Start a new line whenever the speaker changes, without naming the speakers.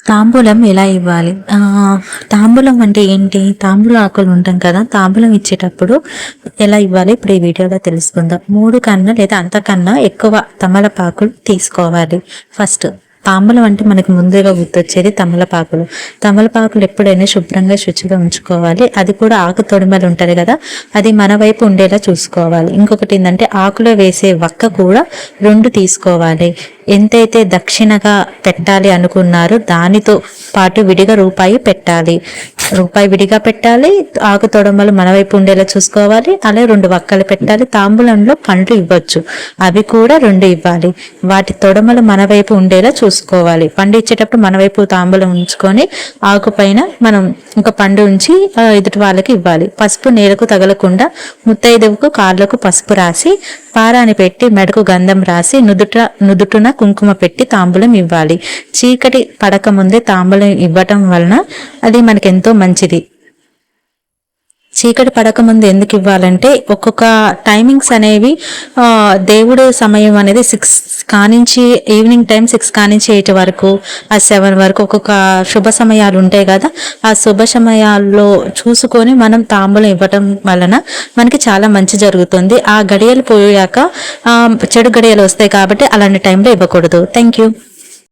తాంబూలం ఎలా ఇవ్వాలి? తాంబూలం అంటే ఏంటి? తాంబూల ఆకులు ఉంటాం కదా, తాంబూలం ఇచ్చేటప్పుడు ఎలా ఇవ్వాలి ఇప్పుడు ఈ వీడియోలో తెలుసుకుందాం. 3 కన్నా లేదా అంతకన్నా ఎక్కువ తమలపాకులు తీసుకోవాలి. ఫస్ట్ తాంబూలం అంటే మనకి ముందుగా గుర్తొచ్చేది తమలపాకులు. తమలపాకులు ఎప్పుడైనా శుభ్రంగా శుచిగా ఉంచుకోవాలి. అది కూడా ఆకు తొడిమలు ఉంటుంది కదా, అది మన వైపు ఉండేలా చూసుకోవాలి. ఇంకొకటి ఏంటంటే ఆకులో వేసే వక్క కూడా 2 తీసుకోవాలి. ఎంతైతే దక్షిణగా పెట్టాలి అనుకున్నారో దానితో పాటు విడిగా రూపాయి పెట్టాలి. రూపాయి విడిగా పెట్టాలి. ఆకు తొడమలు మన వైపు ఉండేలా చూసుకోవాలి. అలాగే 2 వక్కలు పెట్టాలి. తాంబూలంలో పండ్లు ఇవ్వచ్చు, అవి కూడా 2 ఇవ్వాలి. వాటి తొడమలు మన వైపు ఉండేలా చూసుకోవాలి. పండు ఇచ్చేటప్పుడు మన వైపు తాంబూలం ఉంచుకొని ఆకు పైన మనం ఒక పండు ఉంచి ఎదుటి వాళ్ళకి ఇవ్వాలి. పసుపు నేలకు తగలకుండా ముత్తైదువుకు కాళ్ళకు పసుపు రాసి పారాని పెట్టి మెడకు గంధం రాసి నుదుటున కుంకుమ పెట్టి తాంబూలం ఇవ్వాలి. చీకటి పడక ముందే తాంబూలం ఇవ్వటం వలన అది మనకెంతో మంచిది. చీకటి పడక ముందు ఎందుకు ఇవ్వాలంటే ఒక్కొక్క టైమింగ్స్ అనేవి దేవుడు సమయం అనేది 6 కానించి ఈవినింగ్ టైం 6 కానించి 8 వరకు, ఆ 7 వరకు ఒక్కొక్క శుభ సమయాలు ఉంటాయి కదా. ఆ శుభ సమయాల్లో చూసుకొని మనం తాంబూలం ఇవ్వటం వలన మనకి చాలా మంచి జరుగుతుంది. ఆ గడియలు పోయాక చెడు గడియలు వస్తాయి కాబట్టి అలాంటి టైంలో ఇవ్వకూడదు. Thank you.